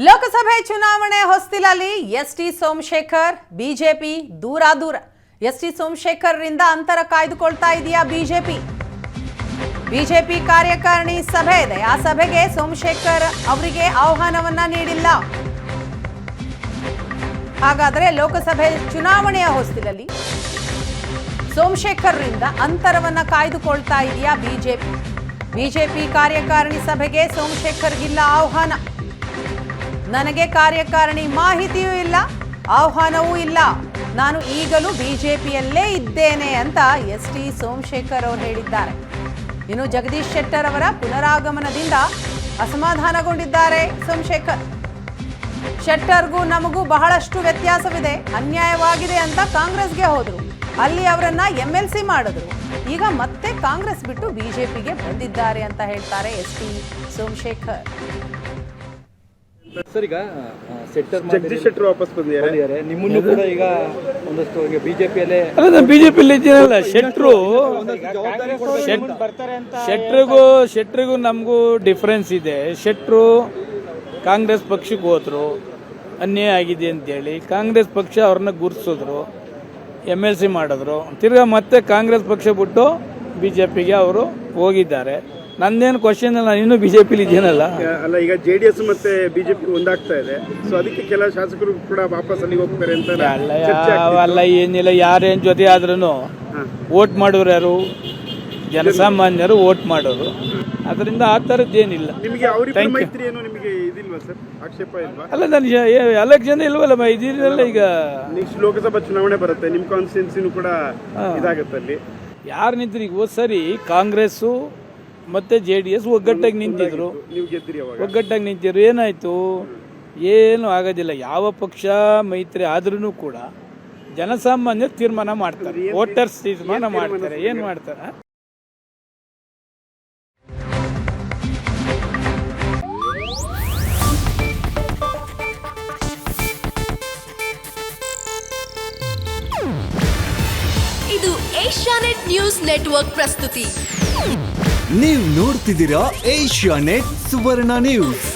ಲೋಕಸಭೆ ಚುನಾವಣೆ ಹೊಸ್ತಿಲಲ್ಲಿ ST Somashekar BJP ದೂರ ST ಸೋಮಶೇಖರ್ರಿಂದ ಅಂತರ ಕಾಯ್ದುಕೊಳ್ತಾ ಇದೆಯಾ ಬಿಜೆಪಿ ಕಾರ್ಯಕಾರಿಣಿ ಸಭೆ ಇದೆ. ಆ ಸಭೆಗೆ ಸೋಮಶೇಖರ್ ಅವರಿಗೆ ಆಹ್ವಾನವನ್ನ ನೀಡಿಲ್ಲ. ಹಾಗಾದರೆ ಲೋಕಸಭೆ ಚುನಾವಣೆಯ ಹೊಸ್ತಿಲಲ್ಲಿ ಸೋಮಶೇಖರ್ರಿಂದ ಅಂತರವನ್ನ ಕಾಯ್ದುಕೊಳ್ತಾ ಇದೆಯಾ ಬಿಜೆಪಿ ಕಾರ್ಯಕಾರಿಣಿ ಸಭೆಗೆ ಸೋಮಶೇಖರ್ಗಿಲ್ಲ ಆಹ್ವಾನ. ನನಗೆ ಕಾರ್ಯಕಾರಿಣಿ ಮಾಹಿತಿಯೂ ಇಲ್ಲ, ಆಹ್ವಾನವೂ ಇಲ್ಲ, ನಾನು ಈಗಲೂ ಬಿಜೆಪಿಯಲ್ಲೇ ಇದ್ದೇನೆ ಅಂತ ಎಸ್ಟಿ ಸೋಮಶೇಖರ್ ಅವರು ಹೇಳಿದ್ದಾರೆ. ಇನ್ನು ಜಗದೀಶ್ ಶೆಟ್ಟರ್ ಅವರ ಪುನರಾಗಮನದಿಂದ ಅಸಮಾಧಾನಗೊಂಡಿದ್ದಾರೆ ಸೋಮಶೇಖರ್. ಶೆಟ್ಟರ್ಗೂ ನಮಗೂ ಬಹಳಷ್ಟು ವ್ಯತ್ಯಾಸವಿದೆ, ಅನ್ಯಾಯವಾಗಿದೆ ಅಂತ ಕಾಂಗ್ರೆಸ್ಗೆ ಹೋದ್ರು, ಅಲ್ಲಿ ಅವರನ್ನ MLC ಮಾಡಿದ್ರು, ಈಗ ಮತ್ತೆ ಕಾಂಗ್ರೆಸ್ ಬಿಟ್ಟು ಬಿಜೆಪಿಗೆ ಬಂದಿದ್ದಾರೆ ಅಂತ ಹೇಳ್ತಾರೆ ಎಸ್ಟಿ ಸೋಮಶೇಖರ್. ಸರ್, ಈಗ ಜಗದೀಶ್ ಶೆಟ್ಟರ್ ವಾಪಸ್ ಬಂದಿದ್ದಾರೆ. ನಿಮ್ಮನ್ನು ಕೂಡ ಈಗ ಒಂದಷ್ಟು ಬಿಜೆಪಿಯಲ್ಲೇ ಇದ್ದೀನಲ್ಲ. ಶೆಟ್ರಿಗೂ ನಮಗೂ ಡಿಫ್ರೆನ್ಸ್ ಇದೆ. ಶೆಟ್ರು ಕಾಂಗ್ರೆಸ್ ಪಕ್ಷಕ್ಕೆ ಹೋದ್ರು, ಅನ್ಯಾಯ ಆಗಿದೆ ಅಂತೇಳಿ ಕಾಂಗ್ರೆಸ್ ಪಕ್ಷ ಅವ್ರನ್ನ ಗುರ್ಸಿದ್ರು, MLC ಮಾಡಿದ್ರು. ತಿರ್ಗಾ ಮತ್ತೆ ಕಾಂಗ್ರೆಸ್ ಪಕ್ಷ ಬಿಟ್ಟು ಬಿಜೆಪಿಗೆ ಅವರು ಹೋಗಿದ್ದಾರೆ. ನಂದೇನು ಕ್ವಶನ್ ಇಲ್ಲ, ನಾನು ಇನ್ನೂ ಬಿಜೆಪಿಲಿ ಇದ್ದೀನಲ್ಲ. ಅಲ್ಲ, ಈಗ JDS ಮತ್ತೆ ಬಿಜೆಪಿ ಒಂದಾಗ್ತಾ ಇದೆ, ಸೊ ಅದಕ್ಕೆ ಕೆಲ ಶಾಸಕರು ಕೂಡ ವಾಪಸ್ ಅಲ್ಲಿಗೆ ಹೋಗ್ತಾರೆ ಅಂತ. ಅಲ್ಲ ಏನಿಲ್ಲ, ಯಾರೇನ್ ಜೊತೆ ಆದ್ರೂ ವೋಟ್ ಮಾಡೋರು ಯಾರು? ಜನಸಾಮಾನ್ಯರು ವೋಟ್ ಮಾಡೋರು. ಅದರಿಂದ ಆ ಥರದ್ದೇನಿಲ್ಲ. ನಿಮಗೆ ಅವರಿಗೆ ಮೈತ್ರಿ ಏನು ನಿಮಗೆ ಇದಿಲ್ವಾ ಸರ್? ಆಕ್ಷೇಪ ಇಲ್ವಾ? ಅಲ್ಲ, ನಾನು ಎಲೆಕ್ಷನ್ ಇಲ್ವಲ್ಲ, ಇದೀನಲ್ಲ. ಈಗ ನೆಕ್ಸ್ಟ್ ಲೋಕಸಭಾ ಚುನಾವಣೆ ಬರುತ್ತೆ, ನಿಮ್ಮ ಕಾನ್ಸ್ಟಿಟ್ಯೂನ್ಸಿನೂ ಕೂಡ ಇದಾಗುತ್ತೆ. ಅಲ್ಲಿ ಯಾರು ನಿಂತ್ರು? ಈಗ ಹೋದ್ ಸರಿ ಕಾಂಗ್ರೆಸ್ಸು ಮತ್ತೆ JDS ಒಗ್ಗಟ್ಟಾಗಿ ನಿಂತಿದ್ರು. ನೀವು ಗೆದ್ದಿರಿ ಅವಾಗ. ಒಗ್ಗಟ್ಟಾಗಿ ನಿಂತಿದ್ರು. ಏನಾಯ್ತು? ಏನು ಆಗೋದಿಲ್ಲ. ಯಾವ ಪಕ್ಷ ಮೈತ್ರಿ ಆದ್ರೂ ಕೂಡ ಜನಸಾಮಾನ್ಯರು ತೀರ್ಮಾನ ಮಾಡ್ತಾರೆ, ವೋಟರ್ಸ್ ತೀರ್ಮಾನ ಮಾಡ್ತಾರೆ. ಏನ್ ಮಾಡ್ತಾರೆ? ಇದು ಏಷ್ಯಾನೆಟ್ ನ್ಯೂಸ್ ನೆಟ್ವರ್ಕ್ ಪ್ರಸ್ತುತಿ. ನೀವು ನೋಡ್ತಿದ್ದೀರಾ ಏಷ್ಯಾನೆಟ್ ಸುವರ್ಣ ನ್ಯೂಸ್.